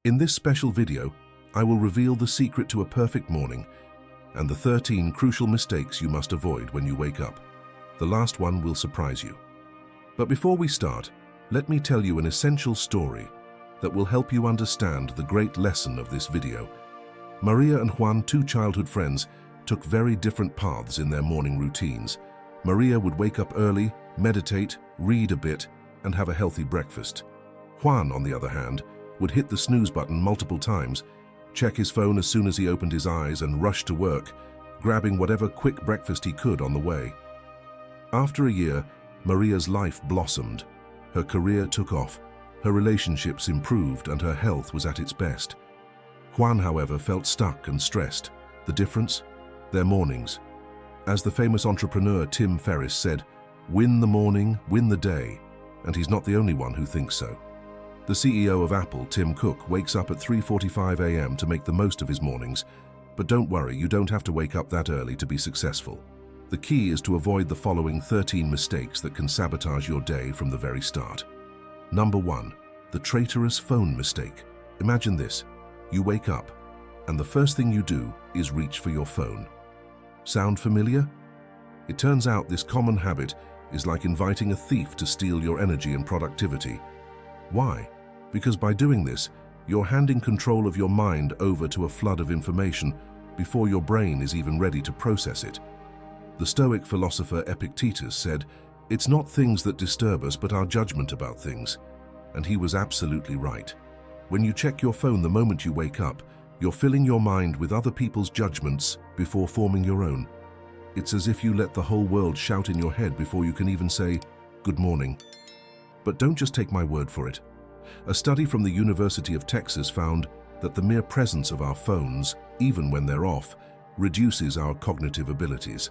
In this special video, I will reveal the secret to a perfect morning and the 13 crucial mistakes you must avoid when you wake up. The last one will surprise you. But before we start, let me tell you an essential story that will help you understand the great lesson of this video. Maria and Juan, two childhood friends, took very different paths in their morning routines. Maria would wake up early, meditate, read a bit, and have a healthy breakfast. Juan, on the other hand, would hit the snooze button multiple times, check his phone as soon as he opened his eyes, and rush to work, grabbing whatever quick breakfast he could on the way. After a year, Maria's life blossomed. Her career took off, her relationships improved, and her health was at its best. Juan, however, felt stuck and stressed. The difference? Their mornings. As the famous entrepreneur Tim Ferriss said, "Win the morning, win the day." And he's not the only one who thinks so. The CEO of Apple, Tim Cook, wakes up at 3:45 a.m. to make the most of his mornings. But don't worry, you don't have to wake up that early to be successful. The key is to avoid the following 13 mistakes that can sabotage your day from the very start. Number 1, the treacherous phone mistake. Imagine this. You wake up, and the first thing you do is reach for your phone. Sound familiar? It turns out this common habit is like inviting a thief to steal your energy and productivity. Why? Because by doing this, you're handing control of your mind over to a flood of information before your brain is even ready to process it. The Stoic philosopher Epictetus said, "It's not things that disturb us, but our judgment about things." And he was absolutely right. When you check your phone the moment you wake up, you're filling your mind with other people's judgments before forming your own. It's as if you let the whole world shout in your head before you can even say, "Good morning." But don't just take my word for it. A study from the University of Texas found that the mere presence of our phones, even when they're off, reduces our cognitive abilities.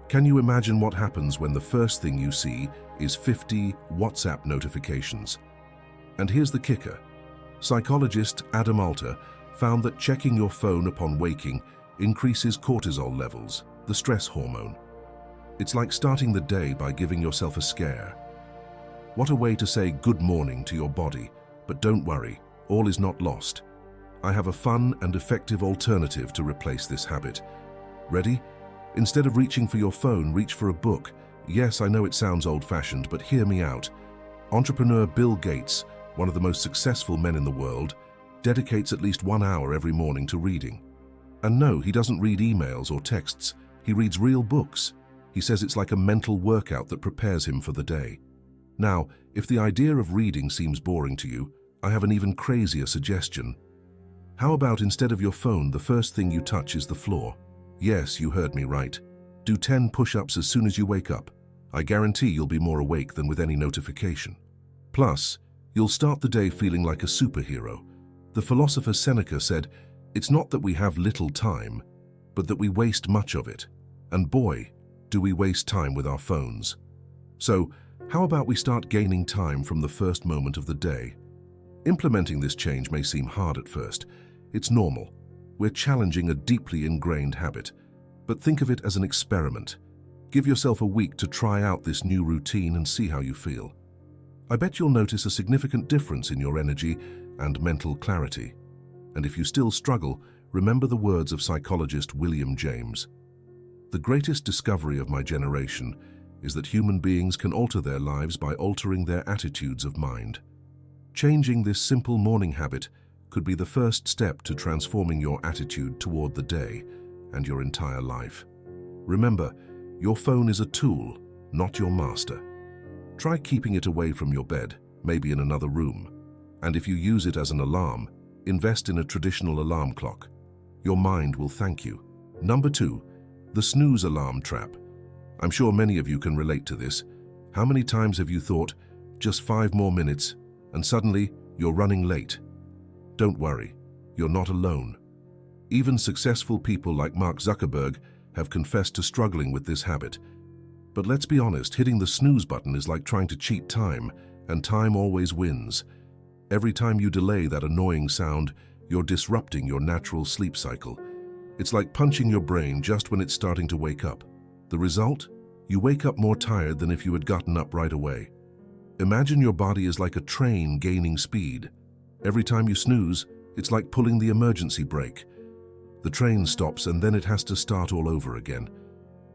Can you imagine what happens when the first thing you see is 50 WhatsApp notifications? And here's the kicker. Psychologist Adam Alter found that checking your phone upon waking increases cortisol levels, the stress hormone. It's like starting the day by giving yourself a scare. What a way to say good morning to your body, but don't worry, all is not lost. I have a fun and effective alternative to replace this habit. Ready? Instead of reaching for your phone, reach for a book. Yes, I know it sounds old-fashioned, but hear me out. Entrepreneur Bill Gates, one of the most successful men in the world, dedicates at least 1 hour every morning to reading. And no, he doesn't read emails or texts. He reads real books. He says it's like a mental workout that prepares him for the day. Now, if the idea of reading seems boring to you, I have an even crazier suggestion. How about instead of your phone, the first thing you touch is the floor? Yes, you heard me right. Do 10 push-ups as soon as you wake up. I guarantee you'll be more awake than with any notification. Plus, you'll start the day feeling like a superhero. The philosopher Seneca said, "It's not that we have little time, but that we waste much of it. And boy, do we waste time with our phones." So, how about we start gaining time from the first moment of the day? Implementing this change may seem hard at first. It's normal. We're challenging a deeply ingrained habit. But think of it as an experiment. Give yourself a week to try out this new routine and see how you feel. I bet you'll notice a significant difference in your energy and mental clarity. And if you still struggle, remember the words of psychologist William James. "The greatest discovery of my generation is that human beings can alter their lives by altering their attitudes of mind." Changing this simple morning habit could be the first step to transforming your attitude toward the day and your entire life. Remember, your phone is a tool, not your master. Try keeping it away from your bed, maybe in another room. And if you use it as an alarm, invest in a traditional alarm clock. Your mind will thank you. Number 2, the snooze alarm trap. I'm sure many of you can relate to this. How many times have you thought, just 5 more minutes, and suddenly you're running late? Don't worry, you're not alone. Even successful people like Mark Zuckerberg have confessed to struggling with this habit. But let's be honest, hitting the snooze button is like trying to cheat time, and time always wins. Every time you delay that annoying sound, you're disrupting your natural sleep cycle. It's like punching your brain just when it's starting to wake up. The result? You wake up more tired than if you had gotten up right away. Imagine your body is like a train gaining speed. Every time you snooze, It's like pulling the emergency brake. The train stops and then it has to start all over again.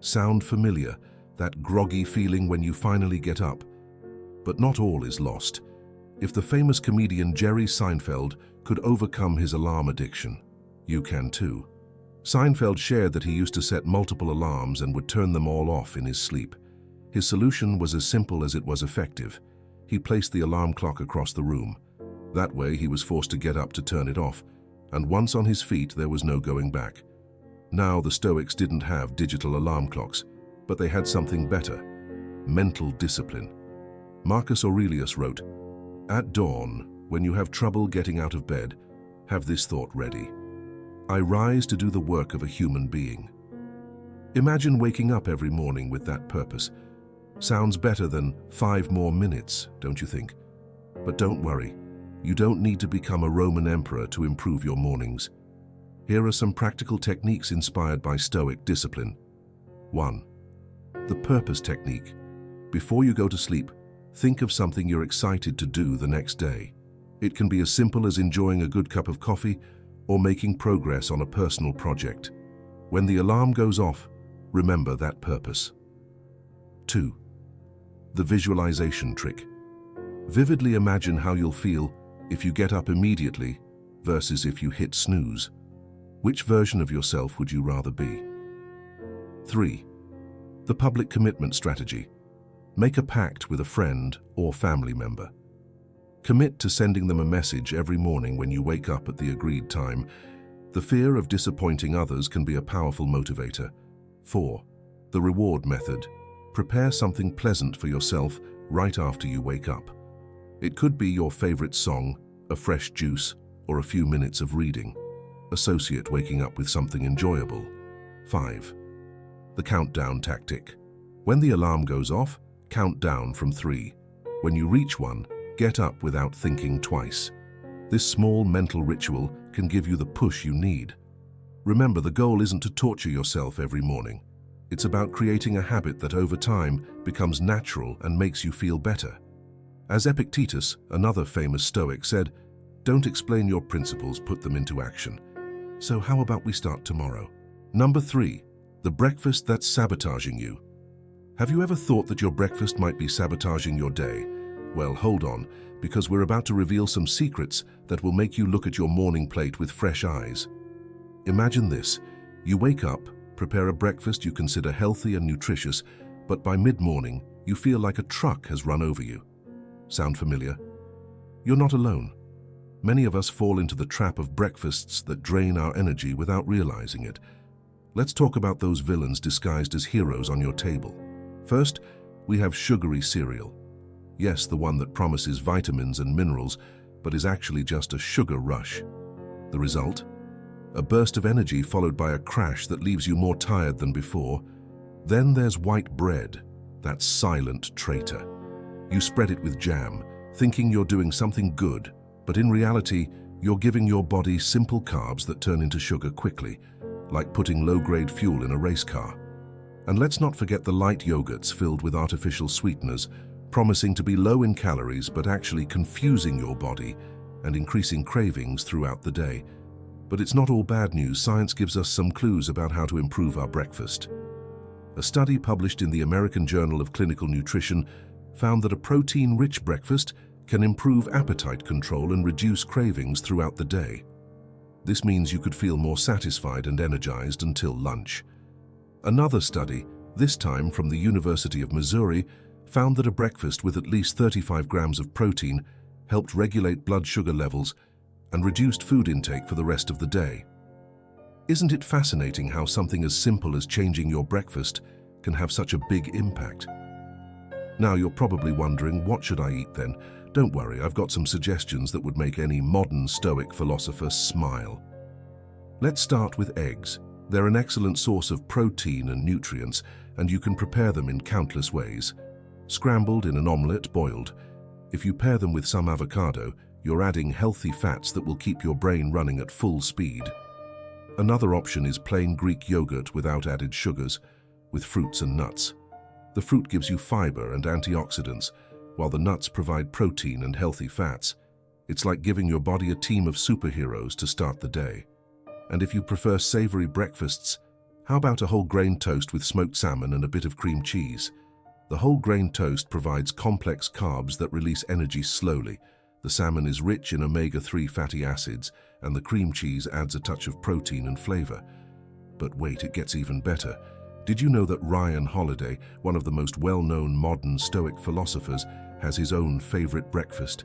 Sound familiar, that groggy feeling when you finally get up? But not all is lost. If the famous comedian Jerry Seinfeld could overcome his alarm addiction, you can too. Seinfeld shared that he used to set multiple alarms and would turn them all off in his sleep. His solution was as simple as it was effective. He placed the alarm clock across the room. That way he was forced to get up to turn it off, and once on his feet there was no going back. Now the Stoics didn't have digital alarm clocks, but they had something better: mental discipline. Marcus Aurelius wrote, "At dawn, when you have trouble getting out of bed, have this thought ready: I rise to do the work of a human being." Imagine waking up every morning with that purpose. Sounds better than 5 more minutes, don't you think? But don't worry, you don't need to become a Roman emperor to improve your mornings. Here are some practical techniques inspired by Stoic discipline. 1. The purpose technique. Before you go to sleep, think of something you're excited to do the next day. It can be as simple as enjoying a good cup of coffee or making progress on a personal project. When the alarm goes off, remember that purpose. 2. The visualization trick. Vividly imagine how you'll feel if you get up immediately versus if you hit snooze. Which version of yourself would you rather be? 3. The public commitment strategy. Make a pact with a friend or family member. Commit to sending them a message every morning when you wake up at the agreed time. The fear of disappointing others can be a powerful motivator. 4. The reward method. Prepare something pleasant for yourself right after you wake up. It could be your favorite song, a fresh juice, or a few minutes of reading. Associate waking up with something enjoyable. 5. The countdown tactic. When the alarm goes off, count down from 3. When you reach 1, get up without thinking twice. This small mental ritual can give you the push you need. Remember, the goal isn't to torture yourself every morning. It's about creating a habit that over time becomes natural and makes you feel better. As Epictetus, another famous Stoic, said, "Don't explain your principles, put them into action." So how about we start tomorrow? Number 3, the breakfast that's sabotaging you. Have you ever thought that your breakfast might be sabotaging your day? Well, hold on, because we're about to reveal some secrets that will make you look at your morning plate with fresh eyes. Imagine this: you wake up, prepare a breakfast you consider healthy and nutritious, but by mid-morning, you feel like a truck has run over you. Sound familiar? You're not alone. Many of us fall into the trap of breakfasts that drain our energy without realizing it. Let's talk about those villains disguised as heroes on your table. First, we have sugary cereal. Yes, the one that promises vitamins and minerals, but is actually just a sugar rush. The result? A burst of energy followed by a crash that leaves you more tired than before. Then there's white bread, that silent traitor. You spread it with jam, thinking you're doing something good, but in reality, you're giving your body simple carbs that turn into sugar quickly, like putting low-grade fuel in a race car. And let's not forget the light yogurts filled with artificial sweeteners, promising to be low in calories but actually confusing your body and increasing cravings throughout the day. But it's not all bad news. Science gives us some clues about how to improve our breakfast. A study published in the American Journal of Clinical Nutrition found that a protein-rich breakfast can improve appetite control and reduce cravings throughout the day. This means you could feel more satisfied and energized until lunch. Another study, this time from the University of Missouri, found that a breakfast with at least 35 grams of protein helped regulate blood sugar levels and reduced food intake for the rest of the day. Isn't it fascinating how something as simple as changing your breakfast can have such a big impact? Now you're probably wondering, what should I eat then? Don't worry, I've got some suggestions that would make any modern Stoic philosopher smile. Let's start with eggs. They're an excellent source of protein and nutrients, and you can prepare them in countless ways. Scrambled, in an omelette, boiled. If you pair them with some avocado, you're adding healthy fats that will keep your brain running at full speed. Another option is plain Greek yogurt without added sugars, with fruits and nuts. The fruit gives you fiber and antioxidants, while the nuts provide protein and healthy fats. It's like giving your body a team of superheroes to start the day. And if you prefer savory breakfasts, how about a whole grain toast with smoked salmon and a bit of cream cheese? The whole grain toast provides complex carbs that release energy slowly. The salmon is rich in omega-3 fatty acids, and the cream cheese adds a touch of protein and flavor. But wait, it gets even better. Did you know that Ryan Holiday, one of the most well-known modern Stoic philosophers, has his own favorite breakfast?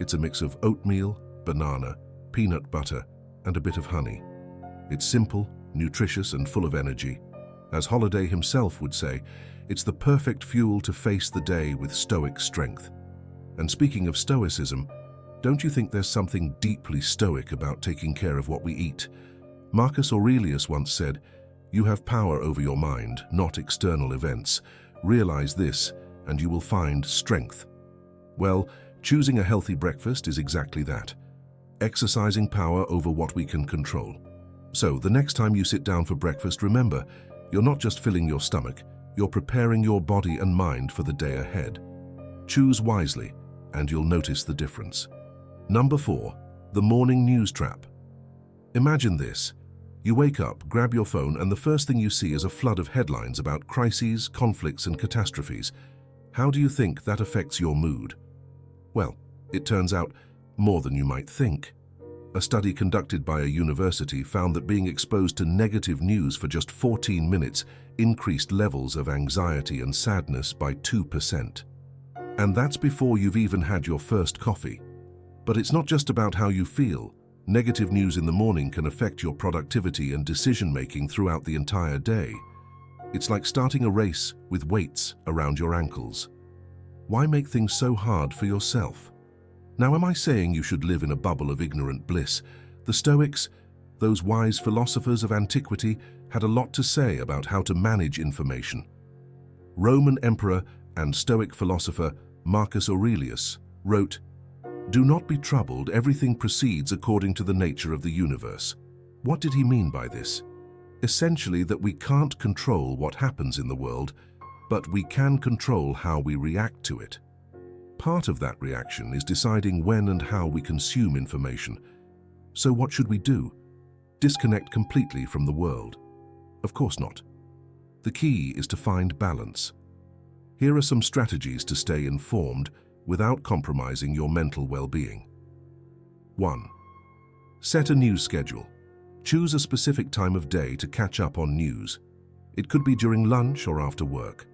It's a mix of oatmeal, banana, peanut butter, and a bit of honey. It's simple, nutritious, and full of energy. As Holiday himself would say, it's the perfect fuel to face the day with Stoic strength. And speaking of Stoicism, don't you think there's something deeply Stoic about taking care of what we eat? Marcus Aurelius once said, "You have power over your mind, not external events. Realize this, and you will find strength." Well, choosing a healthy breakfast is exactly that. Exercising power over what we can control. So, the next time you sit down for breakfast, remember, you're not just filling your stomach, you're preparing your body and mind for the day ahead. Choose wisely, and you'll notice the difference. Number 4, the morning news trap. Imagine this. You wake up, grab your phone, and the first thing you see is a flood of headlines about crises, conflicts, and catastrophes. How do you think that affects your mood? Well, it turns out more than you might think. A study conducted by a university found that being exposed to negative news for just 14 minutes increased levels of anxiety and sadness by 2%. And that's before you've even had your first coffee. But it's not just about how you feel. Negative news in the morning can affect your productivity and decision-making throughout the entire day. It's like starting a race with weights around your ankles. Why make things so hard for yourself? Now, am I saying you should live in a bubble of ignorant bliss? The Stoics, those wise philosophers of antiquity, had a lot to say about how to manage information. Roman emperor and Stoic philosopher Marcus Aurelius wrote, "Do not be troubled, everything proceeds according to the nature of the universe." What did he mean by this? Essentially that we can't control what happens in the world, but we can control how we react to it. Part of that reaction is deciding when and how we consume information. So what should we do? Disconnect completely from the world? Of course not. The key is to find balance. Here are some strategies to stay informed without compromising your mental well-being. 1. Set a news schedule. Choose a specific time of day to catch up on news. It could be during lunch or after work.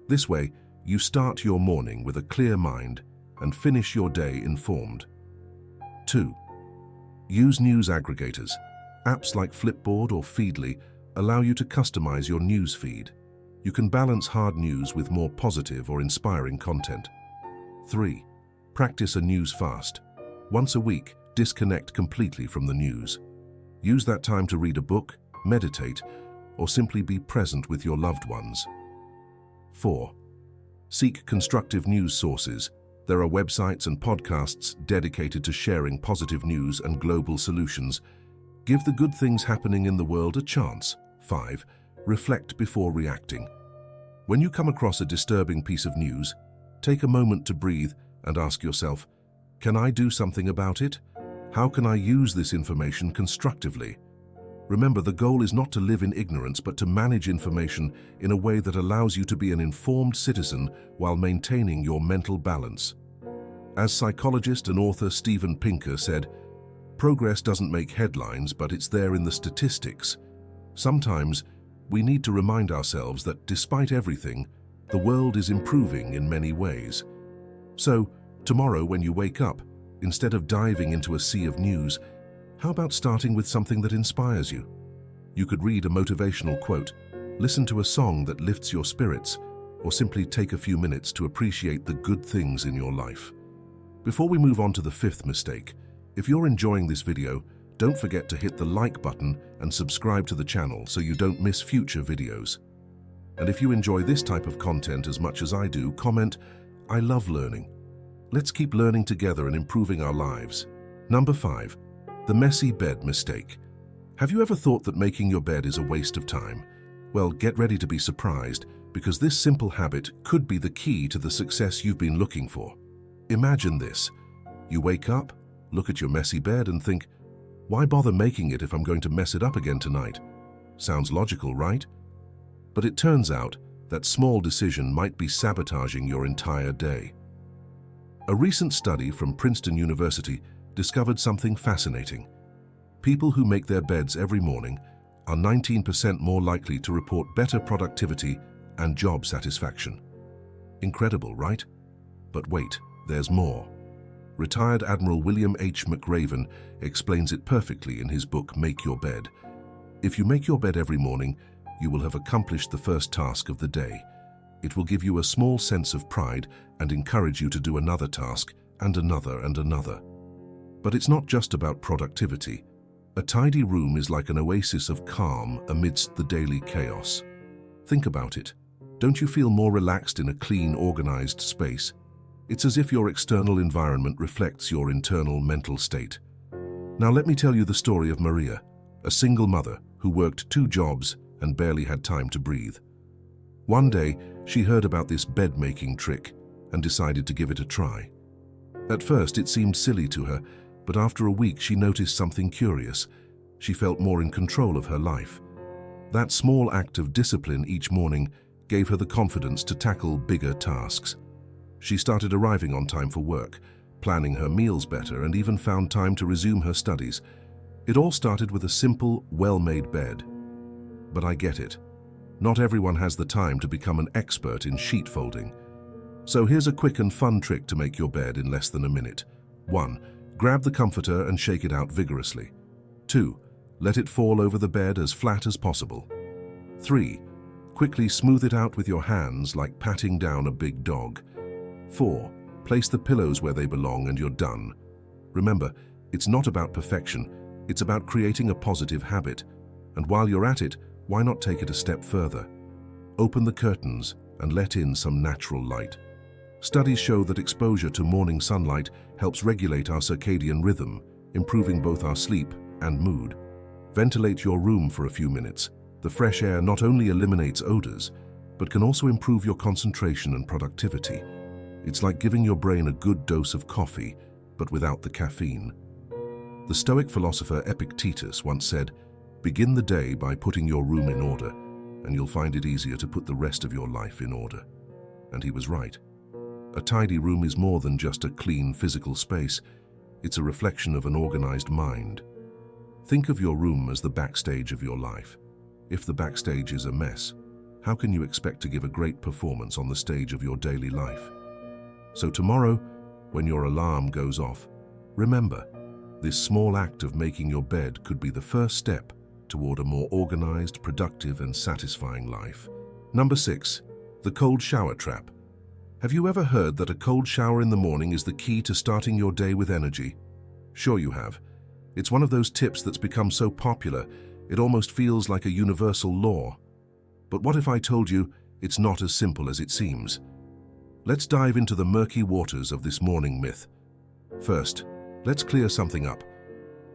This way, you start your morning with a clear mind and finish your day informed. 2. Use news aggregators. Apps like Flipboard or Feedly allow you to customize your news feed. You can balance hard news with more positive or inspiring content. 3. Practice a news fast. Once a week, disconnect completely from the news. Use that time to read a book, meditate, or simply be present with your loved ones. 4. Seek constructive news sources. There are websites and podcasts dedicated to sharing positive news and global solutions. Give the good things happening in the world a chance. 5. Reflect before reacting. When you come across a disturbing piece of news, take a moment to breathe and ask yourself, can I do something about it? How can I use this information constructively? Remember, the goal is not to live in ignorance, but to manage information in a way that allows you to be an informed citizen while maintaining your mental balance. As psychologist and author Steven Pinker said, "Progress doesn't make headlines, but it's there in the statistics." Sometimes, we need to remind ourselves that despite everything, the world is improving in many ways. So, tomorrow when you wake up, instead of diving into a sea of news, how about starting with something that inspires you? You could read a motivational quote, listen to a song that lifts your spirits, or simply take a few minutes to appreciate the good things in your life. Before we move on to the 5th mistake, if you're enjoying this video, don't forget to hit the like button and subscribe to the channel so you don't miss future videos. And if you enjoy this type of content as much as I do, comment, "I love learning." Let's keep learning together and improving our lives. Number 5. The messy bed mistake. Have you ever thought that making your bed is a waste of time? Well, get ready to be surprised, because this simple habit could be the key to the success you've been looking for. Imagine this. You wake up, look at your messy bed and think, why bother making it if I'm going to mess it up again tonight? Sounds logical, right? But it turns out that small decision might be sabotaging your entire day. A recent study from Princeton University discovered something fascinating. People who make their beds every morning are 19% more likely to report better productivity and job satisfaction. Incredible, right? But wait, there's more. Retired Admiral William H. McRaven explains it perfectly in his book, Make Your Bed. If you make your bed every morning, you will have accomplished the first task of the day. It will give you a small sense of pride and encourage you to do another task and another and another. But it's not just about productivity. A tidy room is like an oasis of calm amidst the daily chaos. Think about it. Don't you feel more relaxed in a clean, organized space? It's as if your external environment reflects your internal mental state. Now let me tell you the story of Maria, a single mother who worked 2 jobs and barely had time to breathe. One day, she heard about this bed-making trick and decided to give it a try. At first, it seemed silly to her, but after a week, she noticed something curious. She felt more in control of her life. That small act of discipline each morning gave her the confidence to tackle bigger tasks. She started arriving on time for work, planning her meals better, and even found time to resume her studies. It all started with a simple, well-made bed. But I get it. Not everyone has the time to become an expert in sheet folding. So here's a quick and fun trick to make your bed in less than a minute. 1. Grab the comforter and shake it out vigorously. 2. Let it fall over the bed as flat as possible. 3. Quickly smooth it out with your hands like patting down a big dog. 4. Place the pillows where they belong and you're done. Remember, it's not about perfection, it's about creating a positive habit. And while you're at it, why not take it a step further? Open the curtains and let in some natural light. Studies show that exposure to morning sunlight helps regulate our circadian rhythm, improving both our sleep and mood. Ventilate your room for a few minutes. The fresh air not only eliminates odors, but can also improve your concentration and productivity. It's like giving your brain a good dose of coffee, but without the caffeine. The Stoic philosopher Epictetus once said, "Begin the day by putting your room in order, and you'll find it easier to put the rest of your life in order." And he was right. A tidy room is more than just a clean physical space. It's a reflection of an organized mind. Think of your room as the backstage of your life. If the backstage is a mess, how can you expect to give a great performance on the stage of your daily life? So tomorrow, when your alarm goes off, remember, this small act of making your bed could be the first step toward a more organized, productive, and satisfying life. Number 6, the cold shower trap. Have you ever heard that a cold shower in the morning is the key to starting your day with energy? Sure you have. It's one of those tips that's become so popular, it almost feels like a universal law. But what if I told you it's not as simple as it seems? Let's dive into the murky waters of this morning myth. First, let's clear something up.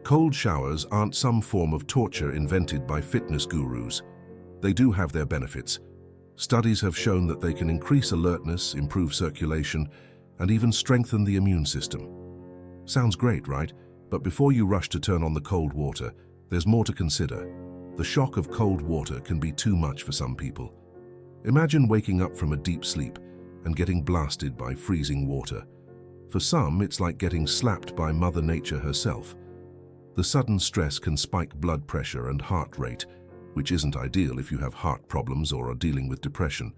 Cold showers aren't some form of torture invented by fitness gurus. They do have their benefits. Studies have shown that they can increase alertness, improve circulation, and even strengthen the immune system. Sounds great, right? But before you rush to turn on the cold water, there's more to consider. The shock of cold water can be too much for some people. Imagine waking up from a deep sleep and getting blasted by freezing water. For some, it's like getting slapped by Mother Nature herself. The sudden stress can spike blood pressure and heart rate, which isn't ideal if you have heart problems or are dealing with depression.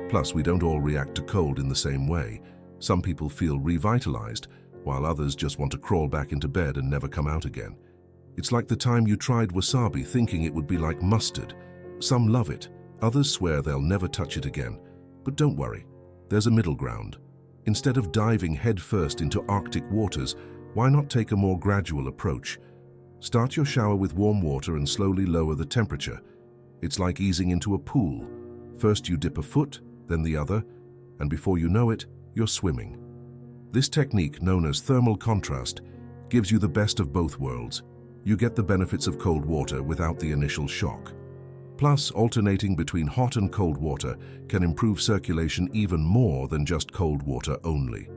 Plus, we don't all react to cold in the same way. Some people feel revitalized, while others just want to crawl back into bed and never come out again. It's like the time you tried wasabi thinking it would be like mustard. Some love it, others swear they'll never touch it again. But don't worry, there's a middle ground. Instead of diving headfirst into Arctic waters, why not take a more gradual approach? Start your shower with warm water and slowly lower the temperature. It's like easing into a pool. First you dip a foot, then the other, and before you know it, you're swimming. This technique, known as thermal contrast, gives you the best of both worlds. You get the benefits of cold water without the initial shock. Plus, alternating between hot and cold water can improve circulation even more than just cold water only.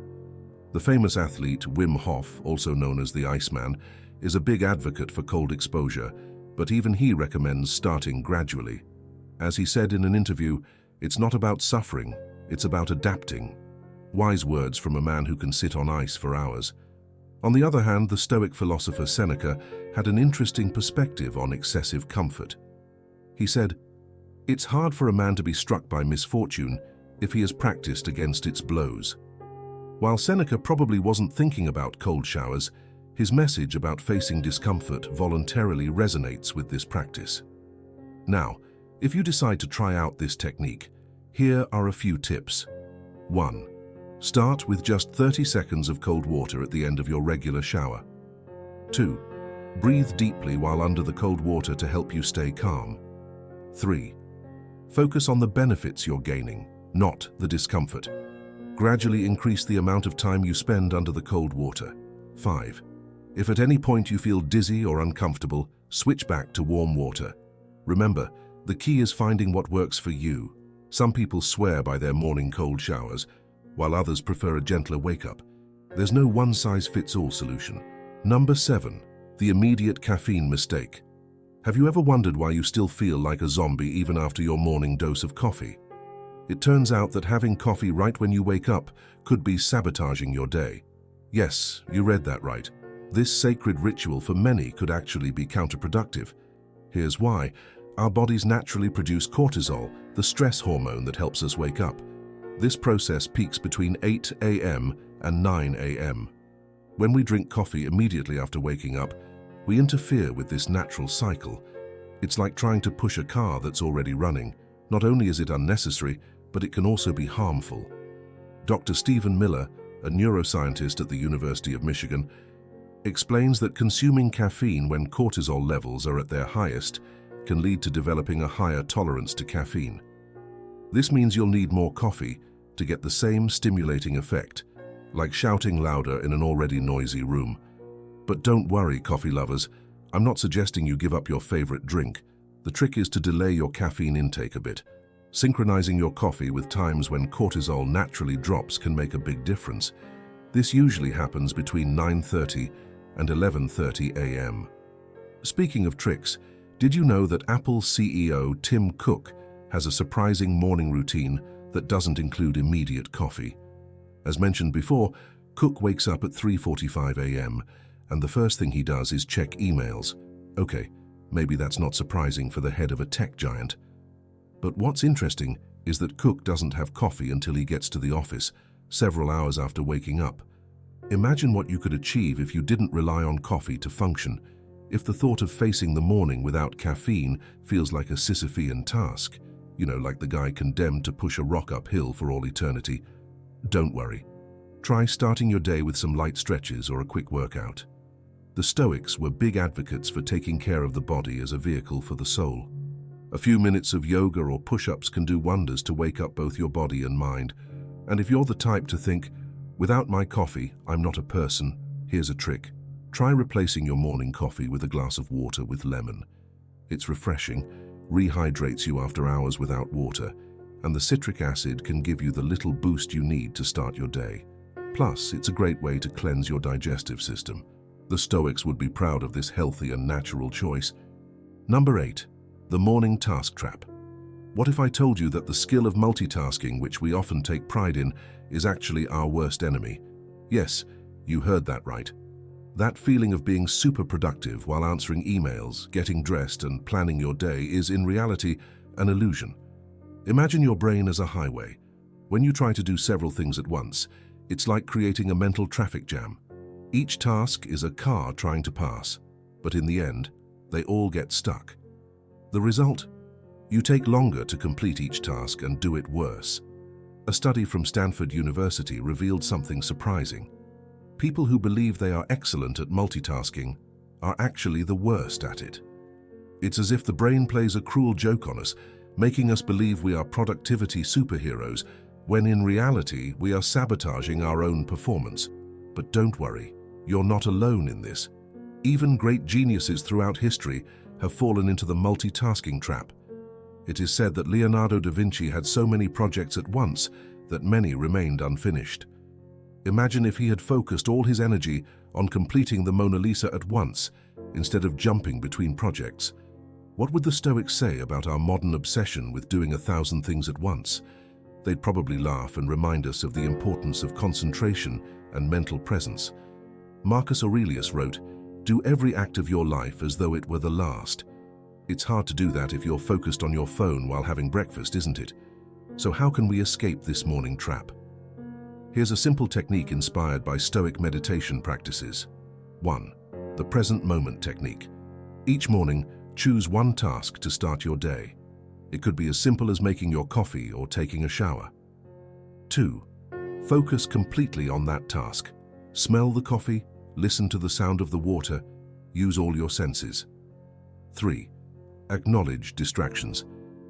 The famous athlete Wim Hof, also known as the Iceman, is a big advocate for cold exposure, but even he recommends starting gradually. As he said in an interview, "It's not about suffering, it's about adapting." Wise words from a man who can sit on ice for hours. On the other hand, the Stoic philosopher Seneca had an interesting perspective on excessive comfort. He said, "It's hard for a man to be struck by misfortune if he has practiced against its blows." While Seneca probably wasn't thinking about cold showers, his message about facing discomfort voluntarily resonates with this practice. Now, if you decide to try out this technique, here are a few tips. 1. Start with just 30 seconds of cold water at the end of your regular shower. 2. Breathe deeply while under the cold water to help you stay calm. 3. Focus on the benefits you're gaining, not the discomfort. Gradually increase the amount of time you spend under the cold water. 5. If at any point you feel dizzy or uncomfortable, switch back to warm water. Remember, the key is finding what works for you. Some people swear by their morning cold showers, while others prefer a gentler wake-up. There's no one-size-fits-all solution. Number 7. The immediate caffeine mistake. Have you ever wondered why you still feel like a zombie even after your morning dose of coffee? It turns out that having coffee right when you wake up could be sabotaging your day. Yes, you read that right. This sacred ritual for many could actually be counterproductive. Here's why. Our bodies naturally produce cortisol, the stress hormone that helps us wake up. This process peaks between 8 a.m. and 9 a.m. When we drink coffee immediately after waking up, we interfere with this natural cycle. It's like trying to push a car that's already running. Not only is it unnecessary, but it can also be harmful. Dr. Stephen Miller, a neuroscientist at the University of Michigan, explains that consuming caffeine when cortisol levels are at their highest can lead to developing a higher tolerance to caffeine. This means you'll need more coffee to get the same stimulating effect, like shouting louder in an already noisy room. But don't worry, coffee lovers, I'm not suggesting you give up your favorite drink. The trick is to delay your caffeine intake a bit. Synchronizing your coffee with times when cortisol naturally drops can make a big difference. This usually happens between 9:30 and 11:30 a.m. Speaking of tricks, did you know that Apple CEO Tim Cook has a surprising morning routine that doesn't include immediate coffee? As mentioned before, Cook wakes up at 3:45 a.m. and the first thing he does is check emails. Okay, maybe that's not surprising for the head of a tech giant. But what's interesting is that Cook doesn't have coffee until he gets to the office, several hours after waking up. Imagine what you could achieve if you didn't rely on coffee to function, if the thought of facing the morning without caffeine feels like a Sisyphean task, like the guy condemned to push a rock uphill for all eternity. Don't worry. Try starting your day with some light stretches or a quick workout. The Stoics were big advocates for taking care of the body as a vehicle for the soul. A few minutes of yoga or push-ups can do wonders to wake up both your body and mind. And if you're the type to think, "Without my coffee, I'm not a person," here's a trick. Try replacing your morning coffee with a glass of water with lemon. It's refreshing, rehydrates you after hours without water, and the citric acid can give you the little boost you need to start your day. Plus, it's a great way to cleanse your digestive system. The Stoics would be proud of this healthy and natural choice. Number 8. The morning task trap. What if I told you that the skill of multitasking, which we often take pride in, is actually our worst enemy? Yes, you heard that right. That feeling of being super productive while answering emails, getting dressed, and planning your day is in reality an illusion. Imagine your brain as a highway. When you try to do several things at once, it's like creating a mental traffic jam. Each task is a car trying to pass, but in the end, they all get stuck. The result? You take longer to complete each task and do it worse. A study from Stanford University revealed something surprising. People who believe they are excellent at multitasking are actually the worst at it. It's as if the brain plays a cruel joke on us, making us believe we are productivity superheroes, when in reality we are sabotaging our own performance. But don't worry, you're not alone in this. Even great geniuses throughout history have fallen into the multitasking trap. It is said that Leonardo da Vinci had so many projects at once that many remained unfinished. Imagine if he had focused all his energy on completing the Mona Lisa at once, instead of jumping between projects. What would the Stoics say about our modern obsession with doing 1,000 things at once? They'd probably laugh and remind us of the importance of concentration and mental presence. Marcus Aurelius wrote, "Do every act of your life as though it were the last." It's hard to do that if you're focused on your phone while having breakfast, isn't it? So how can we escape this morning trap? Here's a simple technique inspired by Stoic meditation practices. 1. The present moment technique. Each morning, choose one task to start your day. It could be as simple as making your coffee or taking a shower. 2. Focus completely on that task. Smell the coffee, listen to the sound of the water, use all your senses. 3. Acknowledge distractions.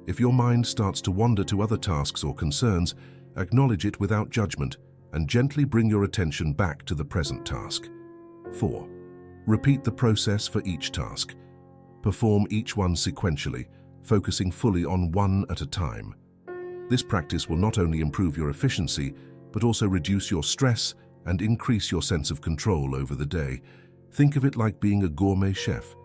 If your mind starts to wander to other tasks or concerns, acknowledge it without judgment and gently bring your attention back to the present task. 4. Repeat the process for each task. Perform each one sequentially, focusing fully on one at a time. This practice will not only improve your efficiency, but also reduce your stress and increase your sense of control over the day. Think of it like being a gourmet chef.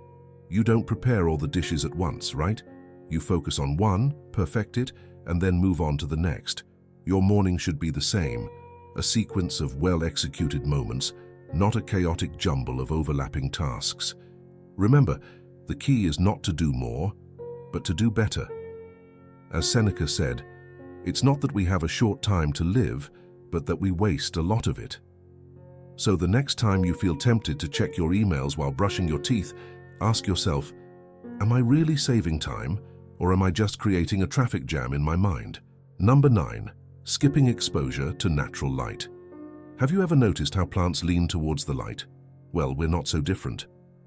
You don't prepare all the dishes at once, right? You focus on one, perfect it, and then move on to the next. Your morning should be the same, a sequence of well-executed moments, not a chaotic jumble of overlapping tasks. Remember, the key is not to do more, but to do better. As Seneca said, it's not that we have a short time to live, but that we waste a lot of it. So the next time you feel tempted to check your emails while brushing your teeth, ask yourself, am I really saving time, or am I just creating a traffic jam in my mind? Number 9. Skipping exposure to natural light. Have you ever noticed how plants lean towards the light? Well, we're not so different.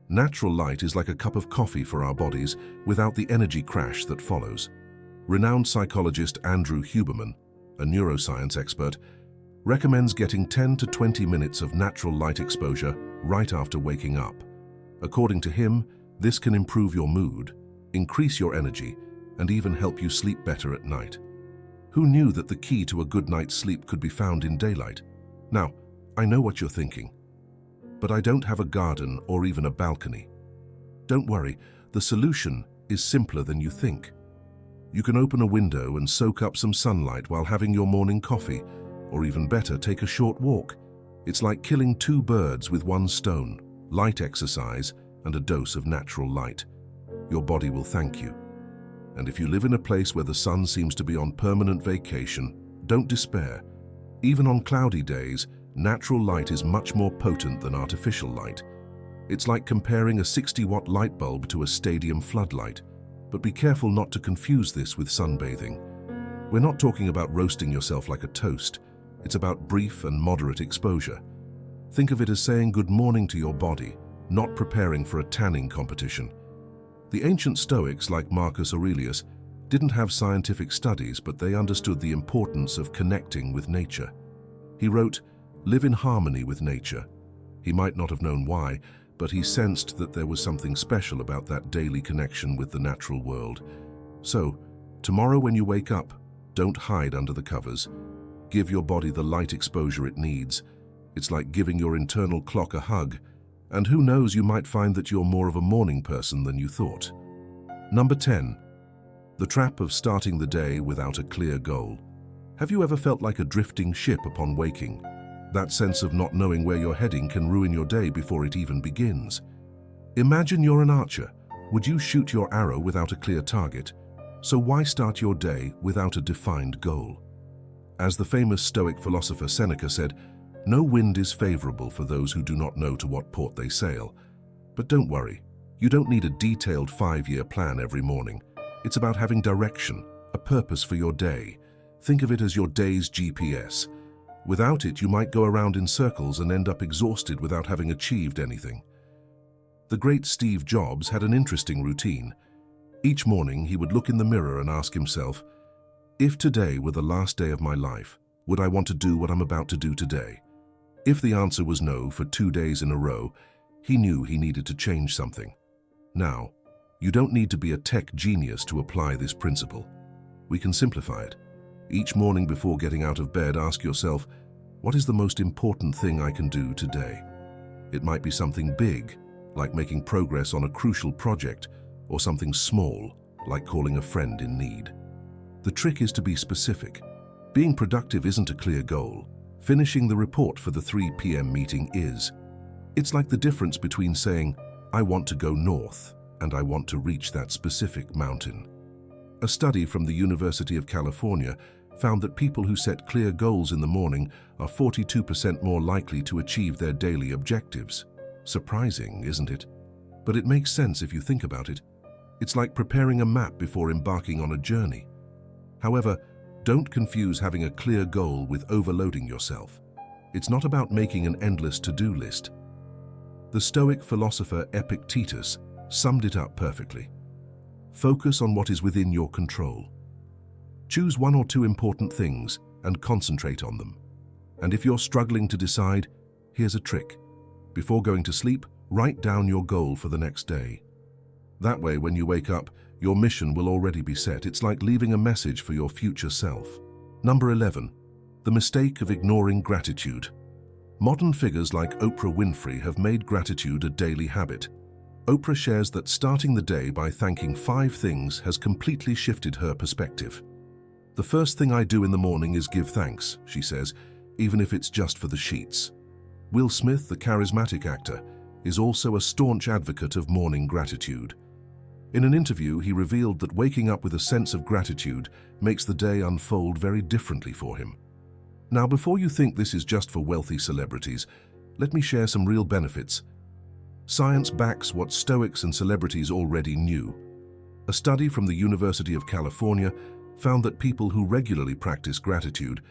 Natural light is like a cup of coffee for our bodies without the energy crash that follows. Renowned psychologist Andrew Huberman, a neuroscience expert, recommends getting 10 to 20 minutes of natural light exposure right after waking up. According to him, this can improve your mood, increase your energy, and even help you sleep better at night. Who knew that the key to a good night's sleep could be found in daylight? Now, I know what you're thinking, but I don't have a garden or even a balcony. Don't worry, the solution is simpler than you think. You can open a window and soak up some sunlight while having your morning coffee, or even better, take a short walk. It's like killing two birds with one stone, light exercise and a dose of natural light. Your body will thank you. And if you live in a place where the sun seems to be on permanent vacation, don't despair. Even on cloudy days, natural light is much more potent than artificial light. It's like comparing a 60-watt light bulb to a stadium floodlight. But be careful not to confuse this with sunbathing. We're not talking about roasting yourself like a toast. It's about brief and moderate exposure. Think of it as saying good morning to your body, not preparing for a tanning competition. The ancient Stoics, like Marcus Aurelius, didn't have scientific studies, but they understood the importance of connecting with nature. He wrote, "Live in harmony with nature." He might not have known why, but he sensed that there was something special about that daily connection with the natural world. So, tomorrow when you wake up, don't hide under the covers. Give your body the light exposure it needs. It's like giving your internal clock a hug. And who knows, you might find that you're more of a morning person than you thought. Number 10. The trap of starting the day without a clear goal. Have you ever felt like a drifting ship upon waking? That sense of not knowing where you're heading can ruin your day before it even begins. Imagine you're an archer. Would you shoot your arrow without a clear target? So why start your day without a defined goal? As the famous Stoic philosopher Seneca said, "No wind is favorable for those who do not know to what port they sail." But don't worry, you don't need a detailed 5-year plan every morning. It's about having direction, a purpose for your day. Think of it as your day's GPS. Without it, you might go around in circles and end up exhausted without having achieved anything. The great Steve Jobs had an interesting routine. Each morning, he would look in the mirror and ask himself, if today were the last day of my life, would I want to do what I'm about to do today? If the answer was no for 2 days in a row, he knew he needed to change something. Now, you don't need to be a tech genius to apply this principle. We can simplify it. Each morning before getting out of bed, ask yourself, What is the most important thing I can do today? It might be something big, like making progress on a crucial project, or something small, like calling a friend in need. The trick is to be specific. Being productive isn't a clear goal. Finishing the report for the 3 p.m. meeting is. It's like the difference between saying, I want to go north, and I want to reach that specific mountain. A study from the University of California found that people who set clear goals in the morning are 42% more likely to achieve their daily objectives. Surprising, isn't it? But it makes sense if you think about it. It's like preparing a map before embarking on a journey. However, don't confuse having a clear goal with overloading yourself. It's not about making an endless to-do list. The Stoic philosopher Epictetus summed it up perfectly. Focus on what is within your control. Choose 1 or 2 important things and concentrate on them. And if you're struggling to decide, here's a trick. Before going to sleep, write down your goal for the next day. That way, when you wake up, your mission will already be set. It's like leaving a message for your future self. Number 11. The mistake of ignoring gratitude. Modern figures like Oprah Winfrey have made gratitude a daily habit. Oprah shares that starting the day by thanking 5 things has completely shifted her perspective. The first thing I do in the morning is give thanks, she says, even if it's just for the sheets. Will Smith, the charismatic actor, is also a staunch advocate of morning gratitude. In an interview, he revealed that waking up with a sense of gratitude makes the day unfold very differently for him. Now, before you think this is just for wealthy celebrities, let me share some real benefits. Science backs what Stoics and celebrities already knew. A study from the University of California found that people who regularly practice gratitude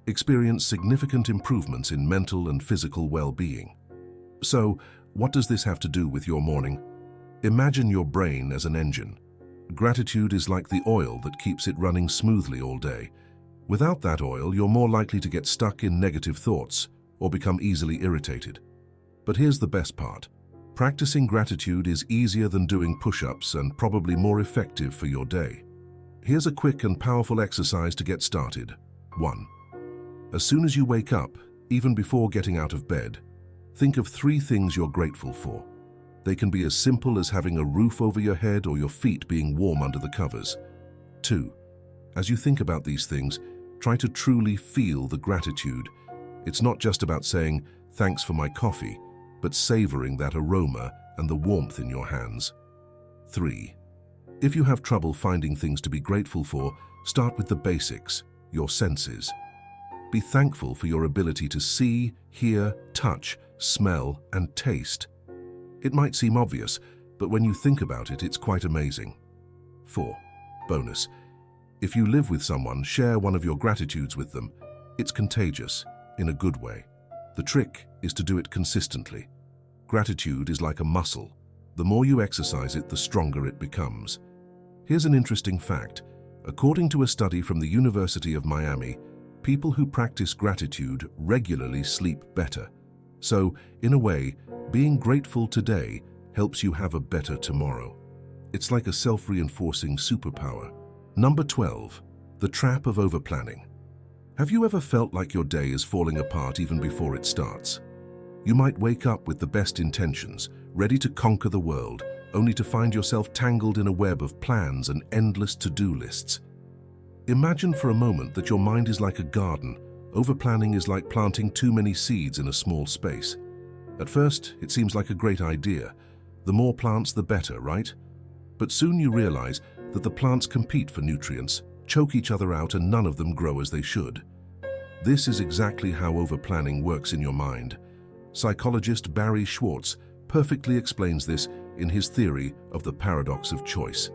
experience significant improvements in mental and physical well-being. So, what does this have to do with your morning? Imagine your brain as an engine. Gratitude is like the oil that keeps it running smoothly all day. Without that oil, you're more likely to get stuck in negative thoughts or become easily irritated. But here's the best part. Practicing gratitude is easier than doing push-ups and probably more effective for your day. Here's a quick and powerful exercise to get started. 1. As soon as you wake up, even before getting out of bed, think of 3 things you're grateful for. They can be as simple as having a roof over your head or your feet being warm under the covers. 2. As you think about these things, try to truly feel the gratitude. It's not just about saying, thanks for my coffee, but savoring that aroma and the warmth in your hands. 3. If you have trouble finding things to be grateful for, start with the basics, your senses. Be thankful for your ability to see, hear, touch, smell, and taste. It might seem obvious, but when you think about it, it's quite amazing. 4. Bonus. If you live with someone, share one of your gratitudes with them. It's contagious, in a good way. The trick is to do it consistently. Gratitude is like a muscle. The more you exercise it, the stronger it becomes. Here's an interesting fact. According to a study from the University of Miami, people who practice gratitude regularly sleep better. So, in a way, being grateful today helps you have a better tomorrow. It's like a self-reinforcing superpower. Number 12. The trap of overplanning. Have you ever felt like your day is falling apart even before it starts? You might wake up with the best intentions, ready to conquer the world, only to find yourself tangled in a web of plans and endless to-do lists. Imagine for a moment that your mind is like a garden. Overplanning is like planting too many seeds in a small space. At first, it seems like a great idea. The more plants, the better, right? But soon you realize that the plants compete for nutrients, choke each other out, and none of them grow as they should. This is exactly how overplanning works in your mind. Psychologist Barry Schwartz perfectly explains this in his theory of the paradox of choice.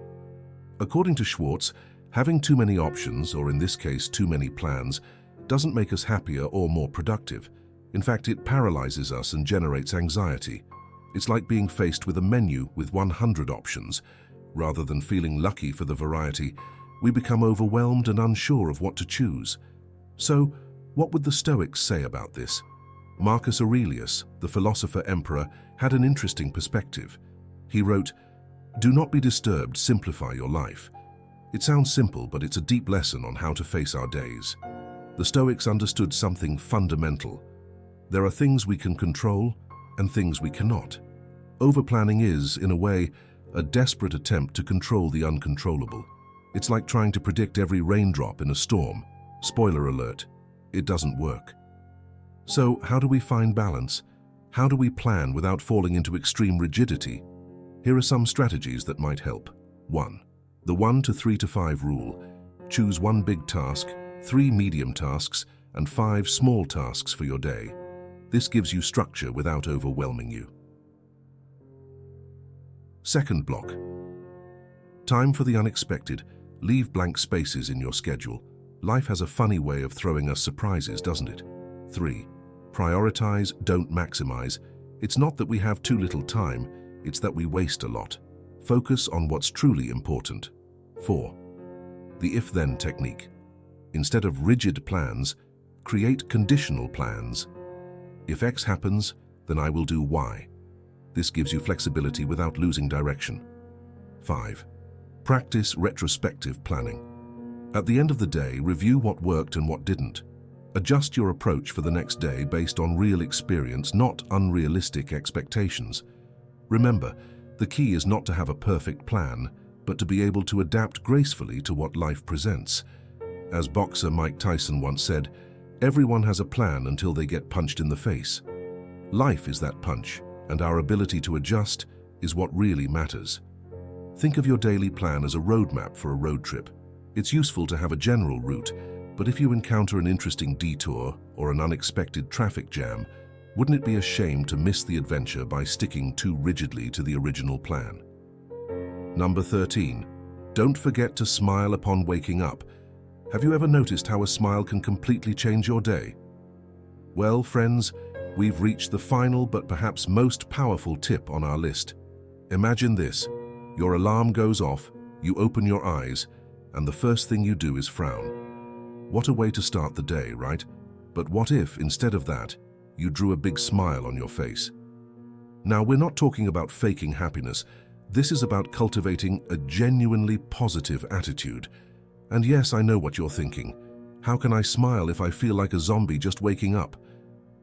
According to Schwartz, having too many options, or in this case too many plans, doesn't make us happier or more productive. In fact, it paralyzes us and generates anxiety. It's like being faced with a menu with 100 options. Rather than feeling lucky for the variety, we become overwhelmed and unsure of what to choose. So, what would the Stoics say about this? Marcus Aurelius, the philosopher emperor, had an interesting perspective. He wrote, "Do not be disturbed, simplify your life." It sounds simple, but it's a deep lesson on how to face our days. The Stoics understood something fundamental. There are things we can control and things we cannot. Overplanning is, in a way, a desperate attempt to control the uncontrollable. It's like trying to predict every raindrop in a storm. Spoiler alert, it doesn't work. So, how do we find balance? How do we plan without falling into extreme rigidity? Here are some strategies that might help. 1. The 1 to 3 to 5 rule. Choose 1 big task, 3 medium tasks, and 5 small tasks for your day. This gives you structure without overwhelming you. Second block. Time for the unexpected. Leave blank spaces in your schedule. Life has a funny way of throwing us surprises, doesn't it? 3. Prioritize, don't maximize. It's not that we have too little time, it's that we waste a lot. Focus on what's truly important. 4. The if-then technique. Instead of rigid plans, create conditional plans. If X happens, then I will do Y. This gives you flexibility without losing direction. 5. Practice retrospective planning. At the end of the day, review what worked and what didn't. Adjust your approach for the next day based on real experience, not unrealistic expectations. Remember, the key is not to have a perfect plan, but to be able to adapt gracefully to what life presents. As boxer Mike Tyson once said, everyone has a plan until they get punched in the face. Life is that punch, and our ability to adjust is what really matters. Think of your daily plan as a roadmap for a road trip. It's useful to have a general route, but if you encounter an interesting detour or an unexpected traffic jam, wouldn't it be a shame to miss the adventure by sticking too rigidly to the original plan? Number 13. Don't forget to smile upon waking up. Have you ever noticed how a smile can completely change your day? Well, friends, we've reached the final but perhaps most powerful tip on our list. Imagine this. Your alarm goes off, you open your eyes, and the first thing you do is frown. What a way to start the day, right? But what if, instead of that, you drew a big smile on your face? Now, we're not talking about faking happiness. This is about cultivating a genuinely positive attitude. And yes, I know what you're thinking. How can I smile if I feel like a zombie just waking up?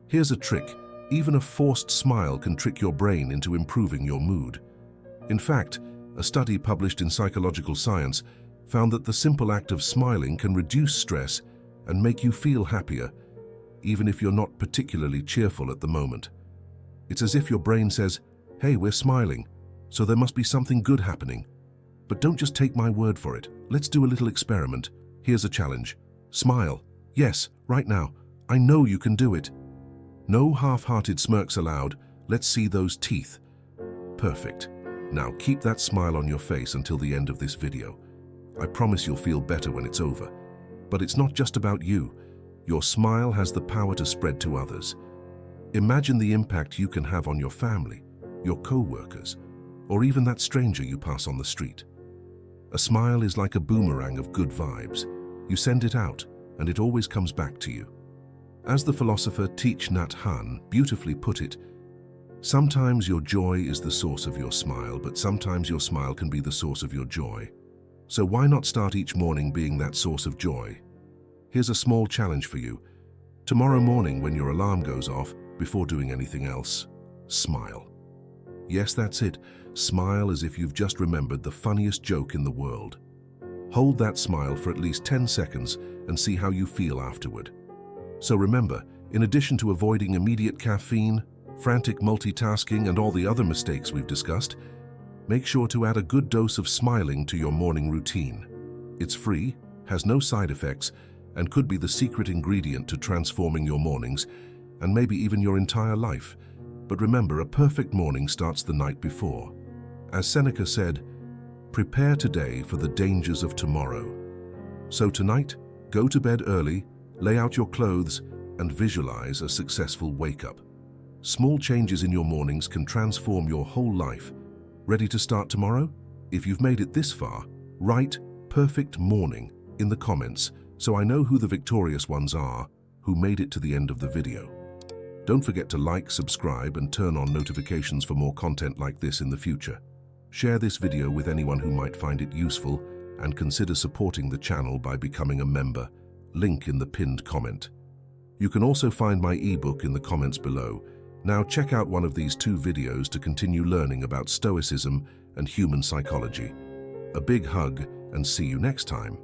Here's a trick. Even a forced smile can trick your brain into improving your mood. In fact, a study published in Psychological Science found that the simple act of smiling can reduce stress and make you feel happier, even if you're not particularly cheerful at the moment. It's as if your brain says, hey, we're smiling, so there must be something good happening. But don't just take my word for it. Let's do a little experiment. Here's a challenge. Smile. Yes, right now. I know you can do it. No half-hearted smirks allowed. Let's see those teeth. Perfect. Now keep that smile on your face until the end of this video. I promise you'll feel better when it's over. But it's not just about you. Your smile has the power to spread to others. Imagine the impact you can have on your family, your co-workers, or even that stranger you pass on the street. A smile is like a boomerang of good vibes. You send it out, and it always comes back to you. As the philosopher Thich Nhat Hanh beautifully put it, sometimes your joy is the source of your smile, but sometimes your smile can be the source of your joy. So why not start each morning being that source of joy? Here's a small challenge for you. Tomorrow morning when your alarm goes off, before doing anything else, smile. Yes, that's it. Smile as if you've just remembered the funniest joke in the world. Hold that smile for at least 10 seconds and see how you feel afterward. So remember, in addition to avoiding immediate caffeine, frantic multitasking, and all the other mistakes we've discussed, make sure to add a good dose of smiling to your morning routine. It's free, has no side effects, and could be the secret ingredient to transforming your mornings, and maybe even your entire life. But remember, a perfect morning starts the night before. As Seneca said, prepare today for the dangers of tomorrow. So tonight, go to bed early, lay out your clothes, and visualize a successful wake-up. Small changes in your mornings can transform your whole life. Ready to start tomorrow? If you've made it this far, write "perfect morning" in the comments so I know who the victorious ones are who made it to the end of the video. Don't forget to like, subscribe, and turn on notifications for more content like this in the future. Share this video with anyone who might find it useful, and consider supporting the channel by becoming a member. link in the pinned comment. You can also find my ebook in the comments below. Now check out one of these 2 videos to continue learning about Stoicism and human psychology. A big hug and see you next time.